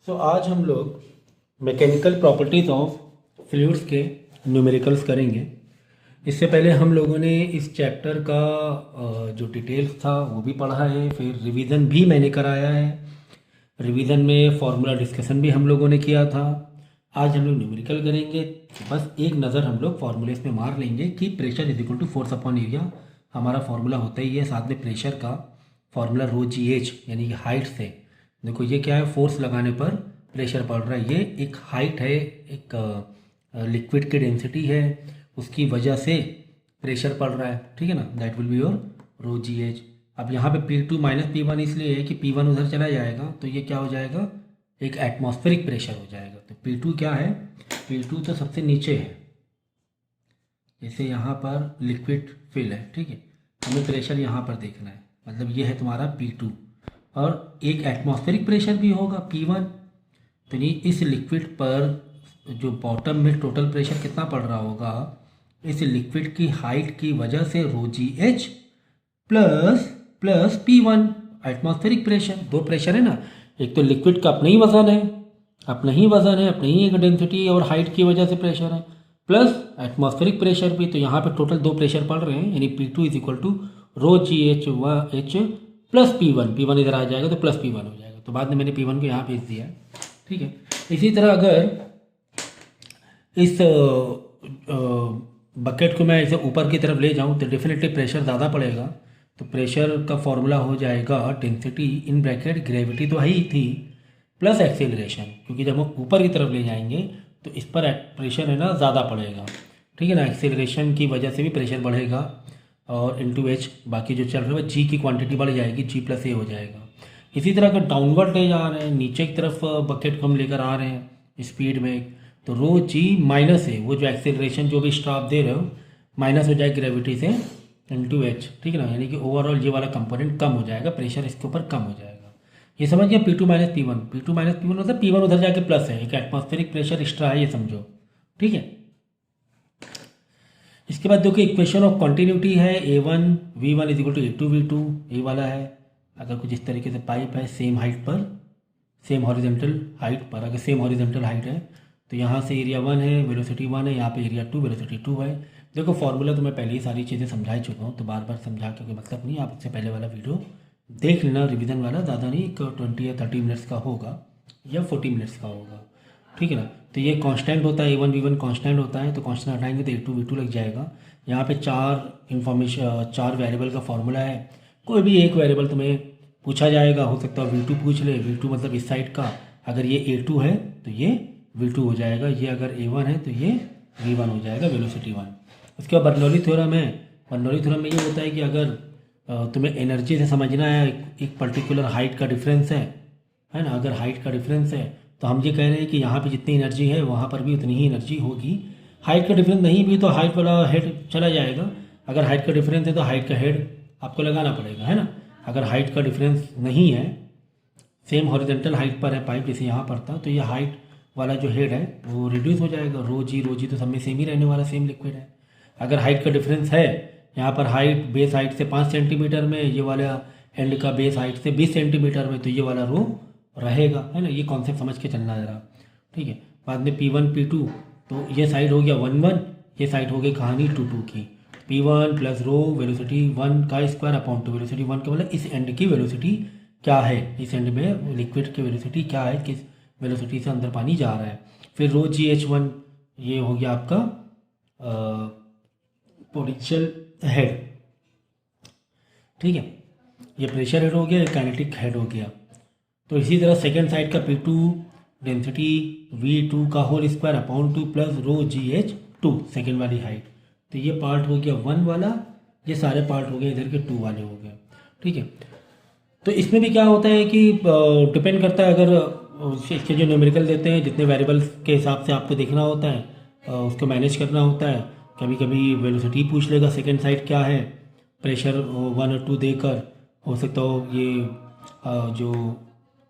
आज हम लोग मैकेनिकल प्रॉपर्टीज़ ऑफ फ्लूइड्स के न्यूमेरिकल्स करेंगे। इससे पहले हम लोगों ने इस चैप्टर का जो डिटेल्स था वो भी पढ़ा है, फिर रिवीजन भी मैंने कराया है। रिवीजन में फॉर्मूला डिस्कशन भी हम लोगों ने किया था। आज हम लोग न्यूमेरिकल करेंगे। बस एक नज़र हम लोग फॉर्मूलेस में मार लेंगे कि pressure is equal to force upon area हमारा फॉर्मूला होता ही है। साथ में प्रेशर का फॉर्मूला रो जी एच यानी कि हाइट से। देखो ये क्या है, फोर्स लगाने पर प्रेशर पड़ रहा है। ये एक हाइट है, एक लिक्विड की डेंसिटी है, उसकी वजह से प्रेशर पड़ रहा है। ठीक है ना, that will be your rho ji h. अब यहाँ पे P2 माइनस P1 इसलिए है कि P1 उधर चला जाएगा तो ये क्या हो जाएगा, एक एटमॉस्फेरिक प्रेशर हो जाएगा। तो P2 क्या है, P2 तो सबसे नीचे है, जैसे यहाँ पर लिक्विड फिल है। ठीक है, हमें प्रेशर यहाँ पर देखना है, मतलब ये है तुम्हारा P2 और एक एटमॉस्फेरिक प्रेशर भी होगा P1। तो ये इस लिक्विड पर जो बॉटम में टोटल प्रेशर कितना पड़ रहा होगा, इस लिक्विड की हाइट की वजह से रो जी H plus plus P1 atmospheric pressure. दो प्रेशर है ना, एक तो लिक्विड का अपना ही वजन है, अपना ही वजन है, अपनी ही एक डेंसिटी और हाइट की वजह से प्रेशर है, प्लस एटमॉस्फेरिक प्रेशर भी। तो यहाँ पे टोटल दो प्रेशर पड़ रहे हैं, यानी P2 is equal to rho ji H plus P1 इधर आ जाएगा तो प्लस P1 हो जाएगा। तो बाद में मैंने P1 को यहाँ भेज दिया। ठीक है, इसी तरह अगर इस बकेट को मैं ऐसे ऊपर की तरफ ले जाऊँ तो डेफिनेटली प्रेशर ज़्यादा पड़ेगा। तो प्रेशर का फॉर्मूला हो जाएगा डेंसिटी इन ब्रैकेट ग्रेविटी तो है ही थी प्लस एक्सेलरेशन, क्योंकि जब हम ऊपर की तरफ ले जाएंगे तो इस पर प्रेशर है ना ज़्यादा पड़ेगा। ठीक है ना, एक्सेलरेशन की वजह से भी प्रेशर बढ़ेगा और इंटू एच बाकी जो चल रहा है जी की क्वांटिटी बढ़ जाएगी, जी प्लस ए हो जाएगा। इसी तरह अगर डाउनवर्ड ले जा रहे हैं, नीचे की तरफ बकेट को हम लेकर आ रहे हैं स्पीड में, तो रो जी माइनस है, वो जो एक्सेलरेशन जो भी स्ट्राप दे रहे हो माइनस हो जाएगा ग्रेविटी से इंटू एच। ठीक है ना, यानी कि ओवरऑल ये वाला कंपोनेंट कम हो जाएगा, प्रेशर इसके ऊपर कम हो जाएगा। ये समझ गया, P2 minus P1, P2 minus P1 मतलब P1 उधर जाके प्लस है, एक एटमॉस्फेरिक प्रेशर एक्स्ट्रा है, ये समझो। ठीक है, इसके बाद देखो इक्वेशन ऑफ कंटिन्यूटी है A1 V1 is equal to A2 V2, ये वाला है। अगर कुछ इस तरीके से पाइप है सेम हाइट पर, सेम हॉरिजेंटल हाइट पर, अगर सेम हॉरिजेंटल हाइट है तो यहाँ से एरिया 1 है, वेलोसिटी 1 है, यहाँ पे एरिया 2 वेलोसिटी 2 है। देखो फॉर्मूला तो मैं पहले ही सारी चीज़ें समझा ही चुका हूँ, तो बार बार समझा के कोई मतलब नहीं। आप उससे पहले वाला वीडियो देख लेना, रिवीजन वाला, ज़्यादा नहीं, 20 या 30 मिनट्स का होगा या 40 मिनट्स का होगा। ठीक है ना, तो ये कांस्टेंट होता है, A1 V1 कांस्टेंट होता है, तो कांस्टेंट हटाएंगे तो A2 V2 लग जाएगा। यहाँ पे चार वेरिएबल का फॉर्मूला है, कोई भी एक वेरिएबल तुम्हें पूछा जाएगा, हो सकता है V2 पूछ ले, V2 मतलब इस साइड का, अगर ये A2 है तो ये V2 हो जाएगा, ये अगर A1 है तो ये V1 हो जाएगा, वेलोसिटी 1। उसके बाद बर्नौली थ्योरम है। बर्नौली थ्योरम में ये होता है कि अगर तुम्हें एनर्जी से समझना है, एक पर्टिकुलर हाइट का डिफरेंस है ना, अगर हाइट का डिफरेंस है तो हम ये कह रहे हैं कि यहाँ पे जितनी एनर्जी है वहाँ पर भी उतनी ही एनर्जी होगी। हाइट का डिफरेंस नहीं भी तो हाइट वाला हेड चला जाएगा, अगर हाइट का डिफरेंस है तो हाइट का हेड आपको लगाना पड़ेगा, है ना। अगर हाइट का डिफरेंस नहीं है, सेम हॉरिजेंटल हाइट पर है पाइप जैसे यहाँ पर था, तो ये हाइट वाला जो हेड है वो रिड्यूस हो जाएगा। रो जी तो सब में सेम ही रहने वाला, सेम लिक्विड है। अगर हाइट का डिफरेंस है, यहाँ पर हाइट बेस हाइट से 5 सेंटीमीटर में, ये वाला एंड का बेस हाइट से 20 सेंटीमीटर में, तो ये वाला रो रहेगा, है ना। ये कॉन्सेप्ट समझ के चलना जरा। ठीक है, बाद में P1 P2, तो ये साइड हो गया 1 1, ये साइड हो गई कहानी 2 2 की। P1 प्लस रो वेलोसिटी 1 का स्क्वायर अपॉन 2, वेलोसिटी 1 का मतलब इस एंड की वेलोसिटी क्या है, इस एंड में लिक्विड की वेलोसिटी क्या है, किस वेलोसिटी से अंदर पानी जा रहा है। फिर रो जी H1, ये हो गया आपका पोटेंशियल हेड। ठीक है, ये प्रेशर हेड हो गया, ये काइनेटिक हेड हो गया। तो इसी तरह सेकेंड साइड का P2 डेंसिटी V2 का whole square upon 2 plus rho GH2 second वाली हाइट। तो ये पार्ट हो गया 1 वाला, ये सारे पार्ट हो गए इधर के 2 वाले हो गए। ठीक है, तो इसमें भी क्या होता है कि डिपेंड करता है, अगर इसके जो न्यूमेरिकल देते हैं जितने वेरिएबल्स के हिसाब से आपको देखना होता है, उसको मैनेज करना होता है। कभी कभी वेलोसिटी पूछ लेगा सेकेंड साइड क्या है, प्रेशर 1 और 2 देकर, हो सकता हो ये जो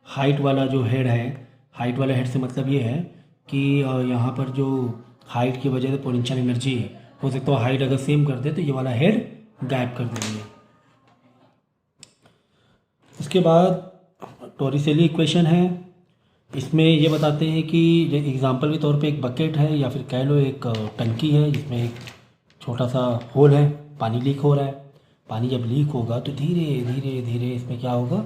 हाइट वाला जो हेड है, हाइट वाला हेड से मतलब ये है कि यहाँ पर जो हाइट की वजह से पोटेंशियल एनर्जी है, हो सकता है हाइट अगर सेम कर दे तो ये वाला हेड गायब कर देंगे। उसके बाद टॉरिसेली इक्वेशन है। इसमें ये बताते हैं कि एग्जांपल के तौर पे एक बकेट है या फिर कह लो एक टंकी है जिसमें एक छोटा सा होल है, पानी लीक हो रहा है। पानी जब लीक होगा तो धीरे धीरे धीरे इसमें क्या होगा,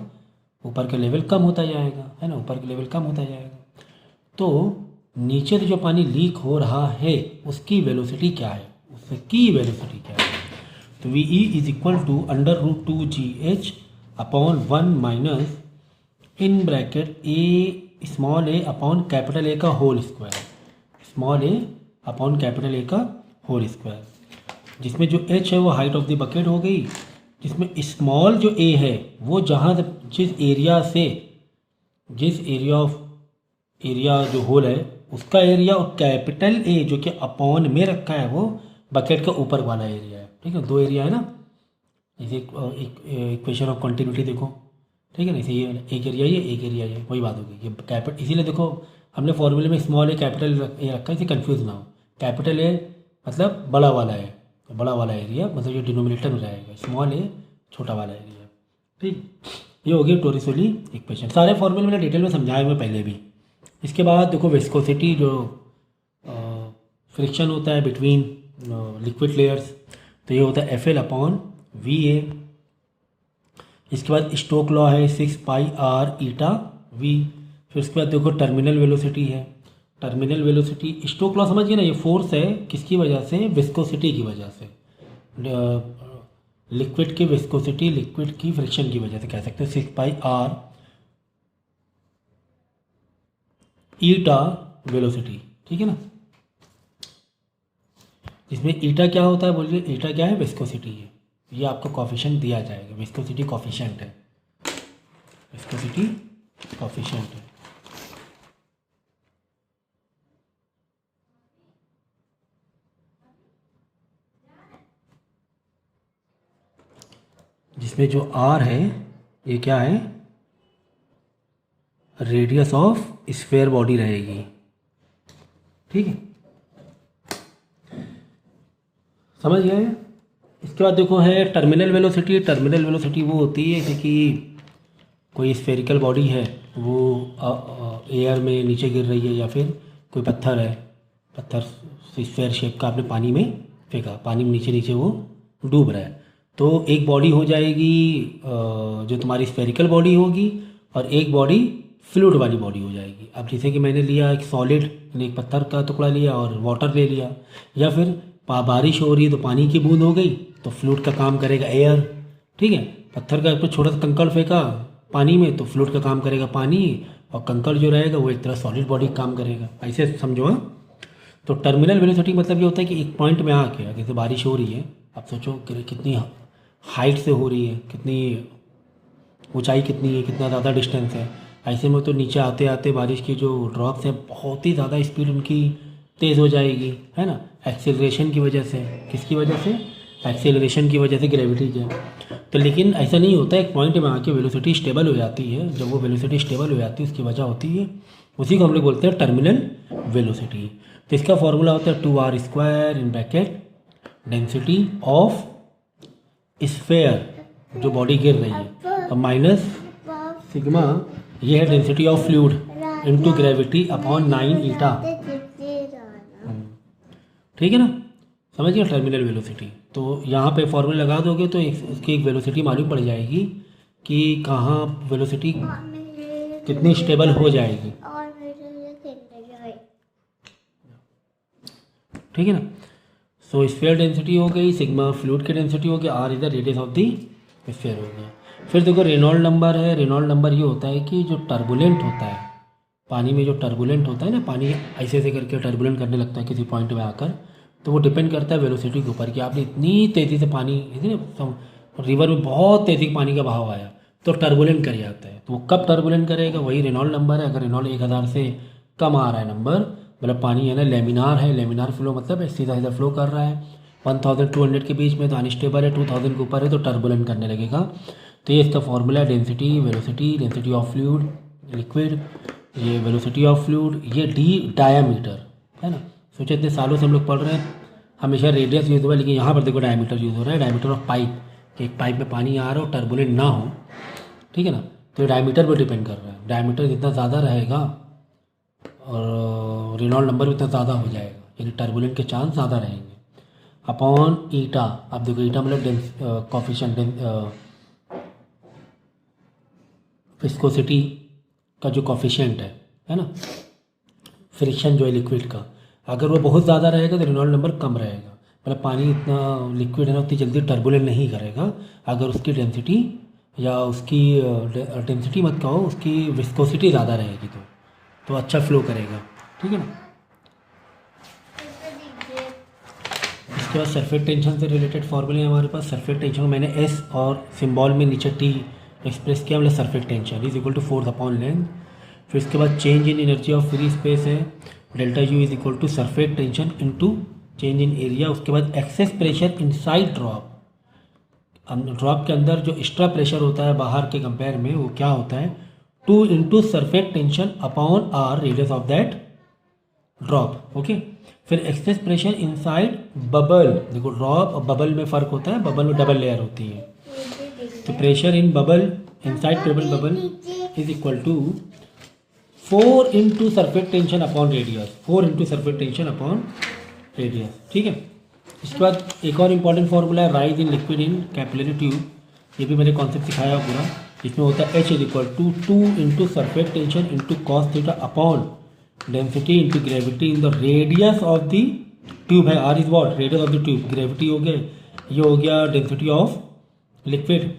ऊपर का लेवल कम होता जाएगा, है ना, ऊपर का लेवल कम होता जाएगा। तो नीचे से जो पानी लीक हो रहा है उसकी वेलोसिटी क्या है, उसकी वेलोसिटी क्या है। तो V E is equal to √2GH upon 1 minus in bracket A small A upon capital A का whole square, small A upon capital A का होल स्क्वायर, जिसमें जो h है वो हाइट ऑफ द बकेट हो गई, जिसमें स्मॉल जो a है वो जहाँ जिस एरिया जो होल है उसका एरिया, और कैपिटल A जो कि अपॉन में रखा है वो बकेट का ऊपर वाला एरिया है। ठीक है, दो एरिया है ना, इसे इक्वेशन ऑफ कंटिन्यूटी देखो, ठीक है ना, इसे ये एक एरिया ये एक एरिया ये वही बात होगी। ये कैपिटल इसीलिए देखो हमने फॉर्मूले में स्मॉल ए कैपिटल ए रखा है, इसे कंफ्यूज ना हो। कैपिटल ए मतलब बड़ा वाला है, बड़ा वाला एरिया मतलब ये डिनोमिनेटर में रहेगा, स्मॉल ए छोटा वाला एरिया। ठीक, ये होगी टोरिसोली इक्वेशन। सारे फॉर्मूले मैंने डिटेल में समझाए हुए पहले भी। इसके बाद देखो विस्कोसिटी, जो फ्रिक्शन होता है बिटवीन लिक्विड लेयर्स, तो ये होता है FL अपॉन VA। इसके बाद स्टोक लॉ है 6πr ईटा V। फिर उसके बाद देखो टर्मिनल वेलोसिटी है, टर्मिनल वेलोसिटी स्टोक लॉ समझिए ना, ये फोर्स है किसकी वजह से, विस्कोसिटी की वजह से, लिक्विड की विस्कोसिटी लिक्विड की फ्रिक्शन की वजह से कह सकते हैं 6πr ईटा वेलोसिटी। ठीक है ना, इसमें ईटा क्या होता है बोलिए, ईटा क्या है, विस्कोसिटी है। ये आपको कॉफिशिएंट दिया जाएगा, विस्कोसिटी कॉफिशिएंट है, विस्कोसिटी कॉफिशिएंट है। जिसमें जो R है ये क्या है, रेडियस ऑफ स्फेयर बॉडी रहेगी। ठीक है, समझ गए। इसके बाद देखो है टर्मिनल वेलोसिटी। टर्मिनल वेलोसिटी वो होती है जैसे कि कोई स्फेरिकल बॉडी है वो एयर में नीचे गिर रही है, या फिर कोई पत्थर है, पत्थर स्फेयर शेप का आपने पानी में फेंका, पानी में नीचे नीचे वो डूब रहा है, तो एक बॉडी हो जाएगी जो तुम्हारी स्फेरिकल बॉडी होगी, और एक बॉडी फ्लूइड वाली बॉडी हो जाएगी। अब जैसे कि मैंने लिया एक सॉलिड, एक पत्थर का टुकड़ा लिया और वाटर ले लिया, या फिर बारिश हो रही है तो पानी की बूंद हो गई, तो फ्लूइड का काम करेगा एयर। ठीक है, पत्थर का छोटा सा कंकड़ फेंका पानी में तो फ्लूइड का काम करेगा पानी, और कंकड़ जो रहेगा वो एक तरह सॉलिड बॉडी का काम करेगा। ऐसे समझो। हाँ, तो टर्मिनल वेलोसिटी मतलब ये होता है कि एक पॉइंट में आके, जैसे बारिश हो रही है, आप सोचो कि कितनी हाइट से हो रही है, कितनी ऊंचाई कितनी है, कितना ज़्यादा डिस्टेंस है, ऐसे में तो नीचे आते आते बारिश की जो ड्रॉप्स हैं बहुत ही ज़्यादा स्पीड उनकी तेज़ हो जाएगी, है ना, एक्सेलरेशन की वजह से। किसकी वजह से, एक्सेलरेशन की वजह से, ग्रेविटी के। तो लेकिन ऐसा नहीं होता, एक पॉइंट में आके वेलोसिटी स्टेबल हो जाती है। जब वो वेलोसिटी स्टेबल हो जाती है उसकी वजह होती है, उसी को हम लोग बोलते हैं टर्मिनल वेलोसिटी। तो इसका फॉर्मूला होता है 2r² in bracket density of sphere जो बॉडी गिर रही है, और माइनस सिग्मा ये है density of fluid into gravity upon 9 ईटा। ठीक है ना, समझिए टर्मिनल वेलोसिटी। तो यहाँ पे फॉर्मूला लगा दोगे तो उसकी एक वेलोसिटी मालूम पड़ जाएगी कि कहाँ वेलोसिटी कितनी स्टेबल हो जाएगी। ठीक है ना, सो स्फीयर डेंसिटी हो गई, सिग्मा फ्लूइड की डेंसिटी हो गई, r is the radius of the sphere हो गया। फिर देखो रेनॉल्ड नंबर है। रेनॉल्ड नंबर ये होता है कि जो टर्बुलेंट होता है पानी में, जो टर्बुलेंट होता है ना, पानी ऐसे ऐसे करके टर्बुलेंट करने लगता है किसी पॉइंट में आकर, तो वो डिपेंड करता है वेलोसिटी के ऊपर कि आपने इतनी तेज़ी से पानी, रिवर में बहुत तेज़ी पानी का बहाव आया तो टर्बुलेंट कर जाता है। तो वो कब टर्बुलेंट करेगा, वही रेनॉल्ड नंबर है। अगर रेनॉल्ड 1000 से कम आ रहा है नंबर, मतलब पानी है ना लेमिनार है, लेमिनार फ्लो मतलब सीधा सीधा फ्लो कर रहा है 1200 के बीच में, तो अनस्टेबल है, 2000 के ऊपर है तो टर्बुलेंट करने लगेगा। तो ये इसका फॉर्मूला है density velocity, density of fluid liquid, ये वेलोसिटी ऑफ फ्लूइड, ये डी डायामीटर है ना। सोचिए इतने सालों से हम लोग पढ़ रहे हैं, हमेशा रेडियस यूज़ हुआ है, लेकिन यहाँ पर देखो डायमीटर यूज़ हो रहा है, डायमीटर ऑफ पाइप, कि एक पाइप में पानी आ रहा हो टर्बुलेंट ना हो। ठीक है ना, तो डायमीटर पर डिपेंड कर रहा है, डायमीटर जितना ज़्यादा रहेगा और रेनॉल्ड नंबर भी उतना ज़्यादा हो जाएगा, यानी टर्बुलेंट के चांस ज़्यादा रहेंगे। अपॉन ईटा, अब देखो ईटा मतलब कॉफिशिएंट विस्कोसिटी का जो कॉफिशिएंट है ना, फ्रिक्शन जो है लिक्विड का, अगर वो बहुत ज़्यादा रहेगा तो रेनॉल्ड नंबर कम रहेगा। मतलब पानी इतना लिक्विड है ना, उतनी जल्दी टर्बुलेंट नहीं करेगा अगर उसकी डेंसिटी या उसकी डेंसिटी मत कहो, उसकी विस्कोसिटी ज़्यादा रहेगी तो अच्छा फ्लो करेगा, ठीक है ना। इसके बाद सरफेस टेंशन से रिलेटेड फॉर्मूले हमारे पास। सरफेस टेंशन मैंने एस और सिंबल में नीचे टी एक्सप्रेस किया, मतलब surface tension is equal to force upon length. फिर इसके बाद change in energy of free space है, delta U is equal to surface tension into change in area. उसके बाद excess pressure inside drop, drop के अंदर जो एक्स्ट्रा प्रेशर होता है बाहर के कंपेयर में, वो क्या होता है 2 into surface tension upon r radius of that drop. Okay, फिर एक्सेस प्रेशर इनसाइड बबल, देखो ड्रॉप और बबल में फ़र्क होता है, बबल में डबल लेयर होती है, तो pressure in bubble inside bubble is equal to 4 into surface tension upon radius, 4 into surface tension upon radius, ठीक है। इसके बाद एक और इम्पॉर्टेंट फार्मूला है rise in liquid in capillary tube, ये भी मैंने कॉन्सेप्ट सिखाया पूरा। इसमें होता है h is equal to 2 into surface tension into cos theta upon density into gravity in the radius of the tube है। Are is what, radius of the tube, gravity हो गया, ये हो गया डेंसिटी ऑफ लिक्विड।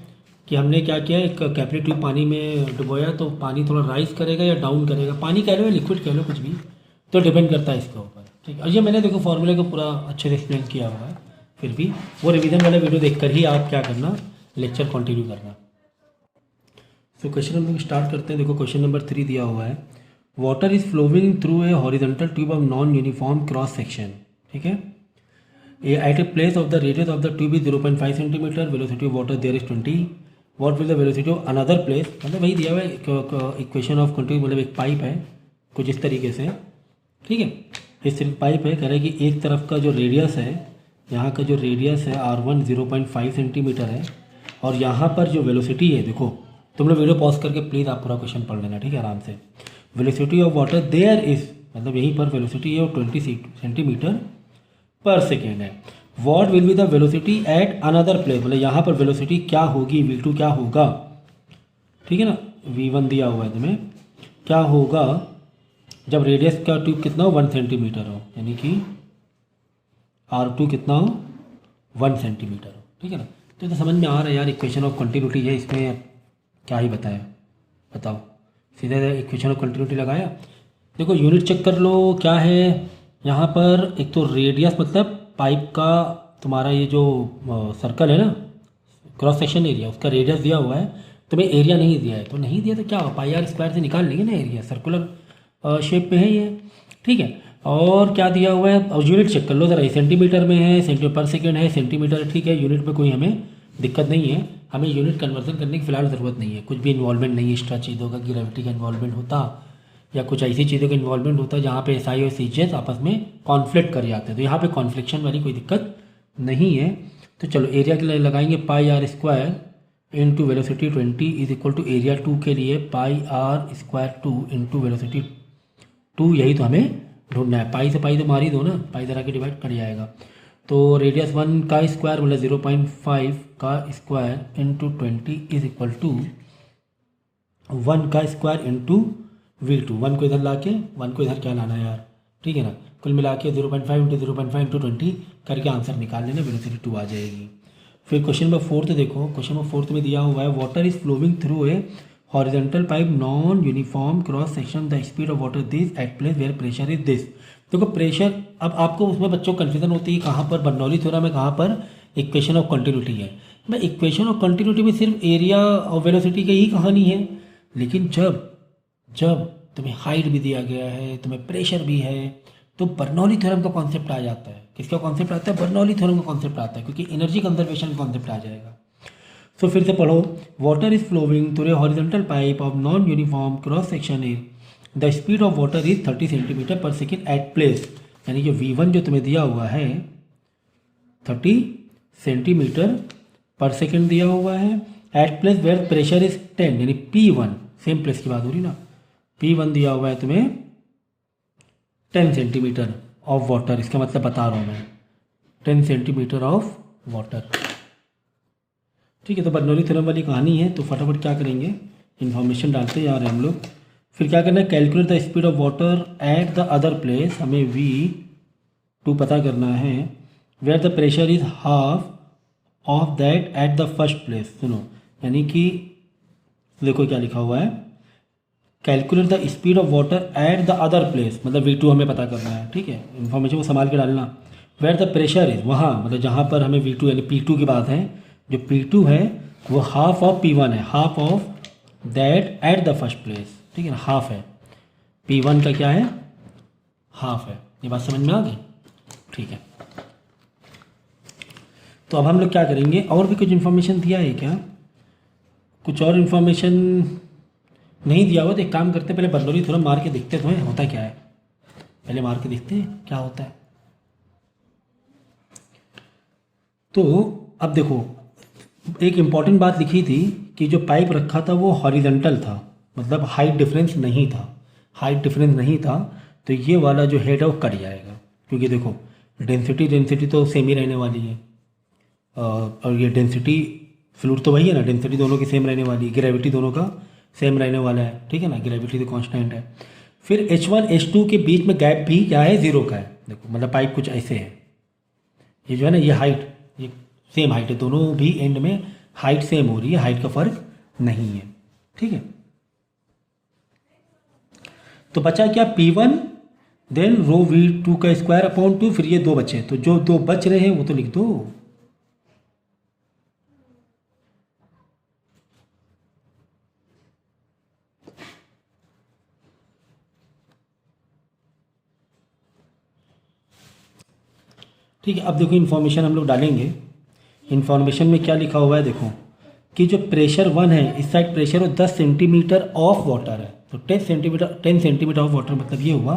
कि हमने क्या किया, एक कैपिलरी ट्यूब पानी में डुबोया तो पानी थोड़ा राइज करेगा या डाउन करेगा, पानी कह लो या लिक्विड कह लो कुछ भी, तो डिपेंड करता है इसके ऊपर, ठीक है। और ये मैंने देखो फॉर्मूले को पूरा अच्छे से एक्सप्लेन किया हुआ है, फिर भी वो रिवीजन वाला वीडियो देखकर ही आप क्या करना, लेक्चर कंटिन्यू करना। तो क्वेश्चन हम लोग स्टार्ट करते हैं। देखो क्वेश्चन नंबर 3 दिया हुआ है, water is flowing through a horizontal tube of non uniform cross section, ठीक है। At a place of the radius of the tube is 0.5 centimetre, velocity of water there is 20, what will the velocity of another place, मतलब वही दिया हुआ है equation of continue, मतलब एक pipe है कुछ इस तरीके से, ठीक है। इस सिर्फ पाइप है, कह रहे हैं कि एक तरफ का जो रेडियस है, यहाँ का जो रेडियस है R1 0.5 सेंटीमीटर है, और यहाँ पर जो वेलोसिटी है, देखो तुम लोग वीडियो पॉज करके प्लीज़ आप पूरा क्वेश्चन पढ़ लेना, ठीक है, आराम से। Velocity of water there is, मतलब यहीं पर वेलोसिटी है 20 सेंटीमीटर पर सेकेंड है। What will be the velocity at another place, मतलब यहाँ पर वेलोसिटी क्या होगी, V2 क्या होगा, ठीक है ना। V1 दिया हुआ है तुम्हें, क्या होगा जब रेडियस का ट्यूब कितना हो 1 सेंटीमीटर हो, यानी कि R2 कितना हो 1 सेंटीमीटर हो, ठीक है ना। तो समझ में आ रहा है यार, इक्वेशन ऑफ कंटिन्यूटी है, इसमें क्या ही बताया, बताओ, सीधे इक्वेशन ऑफ कंटिन्यूटी लगाया। देखो यूनिट चेक कर लो क्या है यहाँ पर, एक तो रेडियस मतलब पाइप का तुम्हारा ये जो सर्कल है ना, क्रॉस सेक्शन एरिया, उसका रेडियस दिया हुआ है, तुम्हें एरिया नहीं दिया है, तो नहीं दिया तो क्या होगा, पाई आर स्क्वायर से निकाल लेंगे ना एरिया, सर्कुलर शेप में है ये, ठीक है। और क्या दिया हुआ है, और यूनिट चेक कर लो ज़रा, सेंटीमीटर में है, सेंटीमीटर पर सेकेंड है, सेंटीमीटर, ठीक है। यूनिट में कोई हमें दिक्कत नहीं है, हमें यूनिट कन्वर्जन करने की फिलहाल ज़रूरत नहीं है, कुछ भी इन्वॉल्वमेंट नहीं है एक्स्ट्रा चीज़ों का, ग्रेविटी का इन्वॉल्वमेंट होता या कुछ ऐसी चीज़ों का इन्वॉल्वमेंट होता है जहाँ पे SI और CGS आपस में कॉन्फ्लिक्ट कर जाते हैं, तो यहाँ पे कॉन्फ्लिक्शन वाली कोई दिक्कत नहीं है। तो चलो एरिया के लिए लगाएंगे pi R square into velocity 20 is equal to area 2 के लिए pi R square 2 into velocity 2, यही तो हमें ढूंढना है। पाई से पाई तो मार ही दो ना, पाई जरा के डिवाइड कर जाएगा, तो रेडियस 1 का स्क्वायर मतलब 0.5 का square into 20 is equal to 1 का स्क्वायर इंटू V2, 1 को इधर ला के 1 को इधर क्या लाना है यार, ठीक है ना। कुल मिला के 0.5 इंटू 0.5 इंटू 20 करके आंसर निकाल लेना, वेलोसिटी 2 आ जाएगी। फिर क्वेश्चन नंबर 4 देखो, क्वेश्चन नंबर 4 में दिया हुआ है water is flowing through a horizontal pipe non uniform cross section, the speed of water this at place where pressure is this. देखो प्रेशर, अब आपको उसमें बच्चों को कन्फ्यूजन होती है कहाँ पर बर्नौली थ्योरम में, कहाँ पर इक्वेशन ऑफ कंटिन्यूटी है। मैं इक्वेशन ऑफ कंटिन्यूटी में सिर्फ एरिया और वेलोसिटी की ही कहानी है, लेकिन जब तुम्हें हाइट भी दिया गया है, तुम्हें प्रेशर भी है, तो बर्नौली थ्योरम का कॉन्सेप्ट आ जाता है। किसका कॉन्सेप्ट आता है, बर्नौली थ्योरम का कॉन्सेप्ट आता है, क्योंकि एनर्जी कंजर्वेशन कॉन्सेप्ट आ जाएगा। सो फिर से पढ़ो, water is flowing through a horizontal pipe of non uniform cross section is, the speed of water is 30 centimetre per second at place, यानी कि V1 जो तुम्हें दिया हुआ है 30 सेंटीमीटर पर सेकेंड दिया हुआ है, at place where pressure is 10, यानी P1, सेम प्लेस की बात हो रही ना, P1 दिया हुआ है तुम्हें 10 सेंटीमीटर ऑफ वाटर, इसका मतलब बता रहा हूँ मैं, 10 सेंटीमीटर ऑफ वाटर। ठीक है, तो बर्नौली थ्योरम वाली कहानी है। तो फटाफट क्या करेंगे, इन्फॉर्मेशन डालते जा रहे हैं हम लोग। फिर क्या करना है, calculate the speed of water at the other place, हमें V2 पता करना है, where the pressure is half of that at the first place. सुनो, यानी कि देखो क्या लिखा हुआ है, calculate the speed of water at the other place, मतलब V2 हमें पता करना है। ठीक है, इन्फॉर्मेशन को संभाल के डालना। वेयर द प्रेशर इज, वहाँ मतलब जहाँ पर हमें V2 यानी P2 की बात है, जो P2 है वो हाफ ऑफ P1 है, half of that at the first place. ठीक है ना, हाफ है, P1 का क्या है, हाफ है। ये बात समझ में आ गई? ठीक है, तो अब हम लोग क्या करेंगे, और भी कुछ इन्फॉर्मेशन दिया है क्या? कुछ और इन्फॉर्मेशन नहीं दिया हुआ तो एक काम करते हैं, पहले बर्नौली थ्योरम मार के देखते तो हैं होता क्या है, पहले मार के देखते हैं क्या होता है। तो अब देखो, एक इम्पॉर्टेंट बात लिखी थी कि जो पाइप रखा था वो हॉरिजेंटल था, मतलब हाइट डिफरेंस नहीं था, हाइट डिफरेंस नहीं था, तो ये वाला जो हेड है वो कट जाएगा, क्योंकि देखो डेंसिटी तो सेम ही रहने वाली है, और ये डेंसिटी फ्लूइड तो वही है ना, डेंसिटी दोनों की सेम रहने वाली है, ग्रेविटी दोनों का सेम रहने वाला है। ठीक है ना, ग्रेविटी तो कांस्टेंट है। फिर H1 H2 के बीच में गैप भी क्या है, 0 का है। देखो मतलब पाइप कुछ ऐसे है, ये जो है ना, ये हाइट, ये सेम हाइट है, दोनों भी एंड में हाइट सेम हो रही है, हाइट का फर्क नहीं है। ठीक है, तो बचा क्या, P1 देन रो V2 का स्क्वायर अपॉन 2, फिर ये दो बचे, तो जो दो बच रहे हैं वो तो लिख दो। ठीक है, अब देखो इन्फॉर्मेशन हम लोग डालेंगे। इन्फॉर्मेशन में क्या लिखा हुआ है, देखो कि जो प्रेशर 1 है, इस side pressure 10 centimetre of water है, तो 10 सेंटीमीटर ऑफ वाटर, मतलब ये हुआ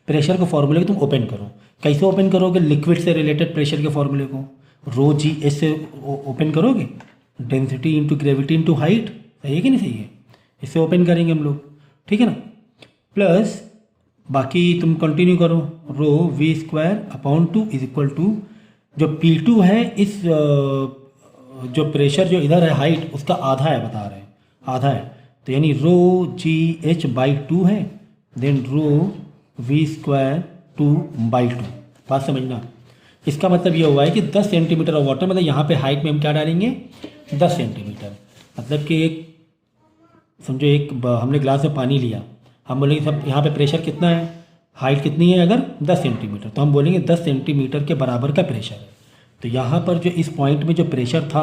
प्रेशर के फॉर्मूले को तुम ओपन करो। कैसे ओपन करोगे, लिक्विड से रिलेटेड प्रेशर के फॉर्मूले को रो जी एस से ओपन करोगे, density into gravity into height, सही है कि नहीं सही है, इससे ओपन करेंगे हम लोग। ठीक है ना, प्लस बाकी तुम कंटिन्यू करो, rho V² upon 2 is equal to जो P2 है, इस जो प्रेशर जो इधर है हाइट, उसका आधा है, बता रहे हैं आधा है, तो यानी रो GH/2 है, देन रो V² 2/2। बात समझना, इसका मतलब ये हुआ है कि 10 सेंटीमीटर ऑफ वाटर, मतलब यहाँ पे हाइट में हम क्या डालेंगे, 10 सेंटीमीटर, मतलब कि एक समझो हमने ग्लास में पानी लिया, हम बोलेंगे सब यहाँ पे प्रेशर कितना है, हाइट कितनी है, अगर 10 सेंटीमीटर, तो हम बोलेंगे 10 सेंटीमीटर के बराबर का प्रेशर है। तो यहाँ पर जो इस पॉइंट में जो प्रेशर था,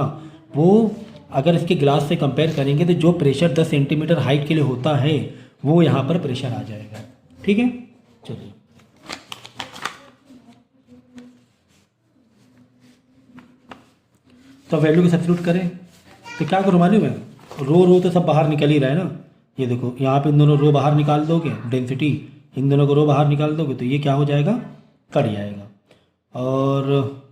वो अगर इसके ग्लास से कंपेयर करेंगे तो जो प्रेशर 10 सेंटीमीटर हाइट के लिए होता है, वो यहाँ पर प्रेशर आ जाएगा। ठीक है, चलिए तो वैल्यू को सब्स्टिट्यूट करें, तो क्या करो मालूम है, रो तो सब बाहर निकल ही रहा है ना, ये देखो यहाँ पे इन दोनों रो बाहर निकाल दोगे, डेंसिटी इन दोनों को रो बाहर निकाल दोगे, तो ये क्या हो जाएगा, कट जाएगा। और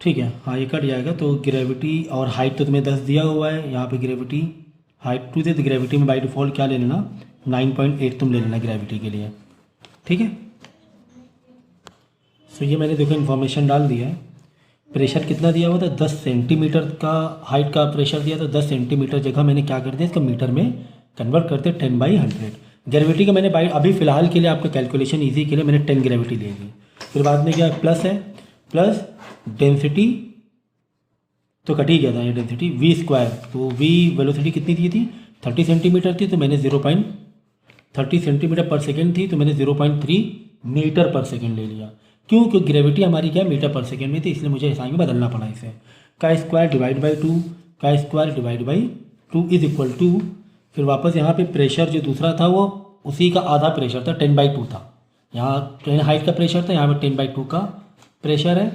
ठीक है, हाँ ये कट जाएगा, तो ग्रेविटी और हाइट तो तुम्हें 10 दिया हुआ है, यहाँ पे ग्रेविटी हाइट 2 दे, तो ग्रेविटी में बाई डिफ़ॉल्ट क्या ले लेना, 9.8 तुम ले लेना ग्रेविटी के लिए। ठीक है, सो ये मैंने देखो इन्फॉर्मेशन डाल दिया है। प्रेशर कितना दिया हुआ था, 10 सेंटीमीटर का हाइट का प्रेशर दिया, तो 10 सेंटीमीटर जगह मैंने क्या कर दिया, इसको मीटर में कन्वर्ट करते 10/100। ग्रेविटी का मैंने अभी फ़िलहाल के लिए आपका कैलकुलेशन इजी के लिए मैंने 10 ग्रेविटी ले ली। फिर बाद में क्या प्लस है, प्लस डेंसिटी तो कट ही गया था, ये डेंसिटी V², तो V वेलोसिटी कितनी दी थी, 30 सेंटीमीटर थी, तो मैंने 0.30 सेंटीमीटर पर सेकेंड थी, तो मैंने 0.3 मीटर पर सेकेंड ले लिया। क्यों, क्योंकि ग्रेविटी हमारी क्या मीटर पर सेकेंड में थी, इसलिए मुझे हिसाब में बदलना पड़ा इसे। का स्क्वायर डिवाइड बाई 2, का square divide by 2 is equal to, फिर वापस यहाँ पे प्रेशर जो दूसरा था वो उसी का आधा प्रेशर था, 10/2 था, यहाँ 10 हाइट का प्रेशर था, यहाँ पे 10/2 का प्रेशर है।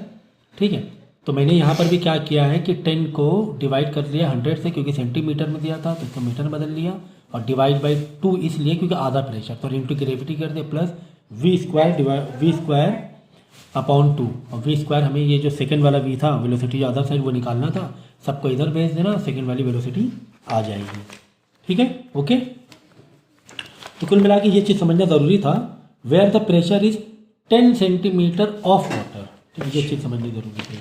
ठीक है, तो मैंने यहाँ पर भी क्या किया है कि 10 को डिवाइड कर लिया 100 से, क्योंकि सेंटीमीटर में दिया था तो इसको मीटर में बदल लिया, और डिवाइड बाई 2 इसलिए क्योंकि आधा प्रेशर, तो इंटू ग्रेविटी कर दिया, प्लस V² अपॉन 2, और V² हमें ये जो सेकंड वाला V था, वेलोसिटी अदर साइड वो निकालना था, सबको इधर भेज देना, सेकंड वाली वेलोसिटी आ जाएगी। ठीक है, ओके, तो कुल मिला के ये चीज़ समझना ज़रूरी था where the pressure is 10 centimetre of water. तो ये चीज़ समझनी जरूरी है।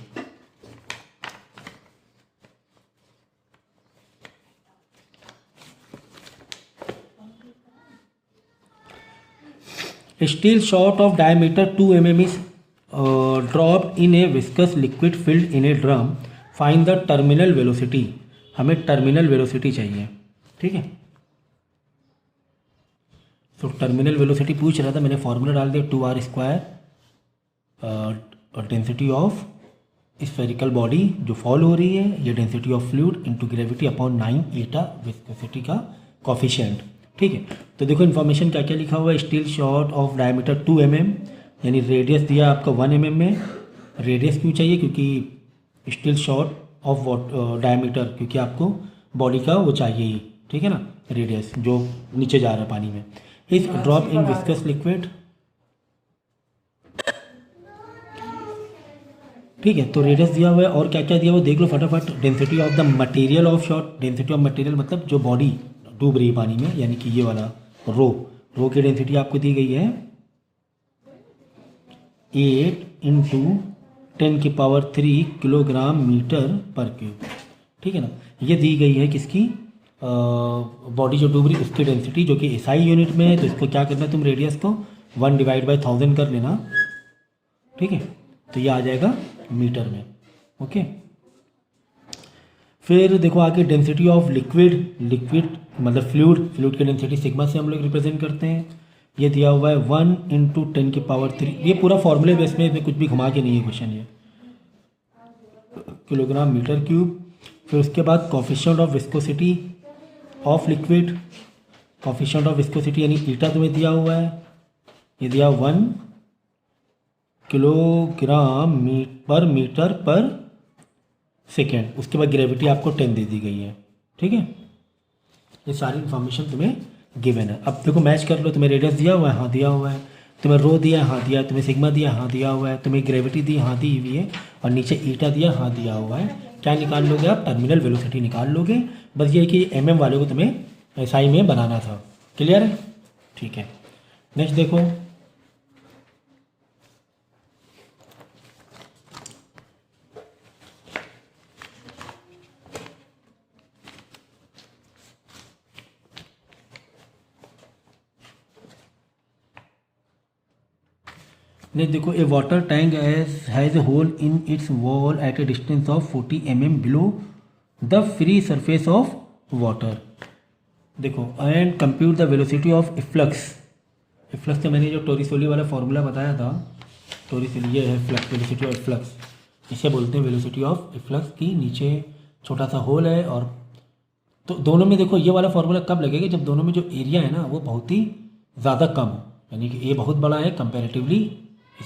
Steel shot of diameter 2 mm is dropped in a viscous liquid filled in a drum, find the terminal velocity. हमें टर्मिनल वेलोसिटी चाहिए, ठीक है। तो टर्मिनल वेलोसिटी पूछ रहा था, मैंने फॉर्मूला डाल दिया 2r² density of spherical body जो फॉल हो रही है, ये density of fluid into gravity upon 9 eta viscosity का कॉफिशिएंट, ठीक है। तो देखो इन्फॉर्मेशन क्या क्या लिखा हुआ है। Steel shot of diameter 2 mm, यानी रेडियस दिया आपका 1 mm में। रेडियस क्यों चाहिए? क्योंकि स्टील शॉट ऑफ डायमीटर, क्योंकि आपको बॉडी का वो चाहिए ही, ठीक है ना, रेडियस जो नीचे जा रहा है पानी में। Is drop in viscous liquid, ठीक है। तो रेडियस दिया हुआ है और क्या क्या दिया हुआ देख लो फटाफट। Density of the material of shot, density of material मतलब जो बॉडी डूब रही है पानी में, यानी कि ये वाला रो की डेंसिटी आपको दी गई है 8 × 10⁻³ किलोग्राम मीटर पर क्यूब, ठीक है ना। ये दी गई है किसकी? बॉडी जो डूब रही उसकी डेंसिटी, जो कि SI यूनिट में है। तो इसको क्या करना है, तुम रेडियस को 1/1000 कर लेना, ठीक है। तो ये आ जाएगा मीटर में, ओके। फिर देखो आगे डेंसिटी ऑफ लिक्विड मतलब फ्लूइड की डेंसिटी सिग्मा से हम लोग रिप्रेजेंट करते हैं। ये दिया हुआ है 1 × 10⁻³। ये पूरा फॉर्मूले बेस में, इसमें कुछ भी घुमा के नहीं है क्वेश्चन, ये किलोग्राम मीटर क्यूब। फिर उसके बाद coefficient of viscosity of liquid, coefficient of viscosity यानी ईटा तुम्हें दिया हुआ है, ये दिया 1 किलोग्राम पर मीटर पर सेकेंड। उसके बाद ग्रेविटी आपको 10 दे दी गई है, ठीक है। ये सारी इन्फॉर्मेशन तुम्हें गिवन है। अब देखो मैच कर लो, तुम्हें रेडियस दिया हुआ है, हाँ दिया हुआ है। तुम्हें रो दिया, हाँ दिया। तुम्हें सिग्मा दिया, हाँ दिया हुआ है। तुम्हें ग्रेविटी दी, हाँ दी हुई है। और नीचे ईटा दिया, हाँ दिया हुआ है। क्या निकाल लोगे आप? टर्मिनल वेलोसिटी निकाल लोगे। बस ये है कि MM वाले को तुम्हें SI में बनाना था। क्लियर है? ठीक है। नेक्स्ट देखो, नेक्स्ट देखो, a water tank has a hole in its wall at a distance of 40 mm below the free surface of water. देखो, and compute the velocity of efflux. Efflux तो मैंने जो टोरिसोली वाला फॉर्मूला बताया था, टोरिसोली ये है फ्लक्स, वेलोसिटी ऑफ इफ्लक्स, इसे बोलते हैं वेलोसिटी ऑफ इफ्लक्स। की नीचे छोटा सा होल है, और तो दोनों में देखो ये वाला फॉर्मूला कब लगेगा? जब दोनों में जो एरिया है ना वो बहुत ही ज़्यादा कम हो, यानी कि ये बहुत बड़ा है कंपेरेटिवली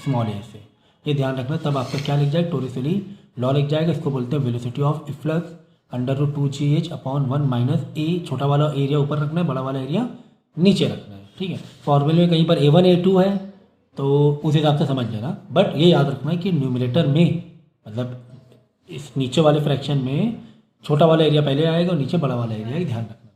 स्मॉल है से, ये ध्यान रखना। तब आपका क्या लिख जाएगा? टोरिसोली लॉ लिख जाएगा। इसको बोलते हैं velocity of efflux √2gh/1 - a। छोटा वाला एरिया ऊपर रखना है, बड़ा वाला एरिया नीचे रखना है, ठीक है। फॉर्मूले में कहीं पर A1 A2 है तो उस हिसाब से समझ लेना। बट ये याद रखना है कि न्यूमरेटर में, मतलब इस नीचे वाले फ्रैक्शन में छोटा वाला एरिया पहले आएगा और नीचे बड़ा वाला एरिया, ध्यान रखना।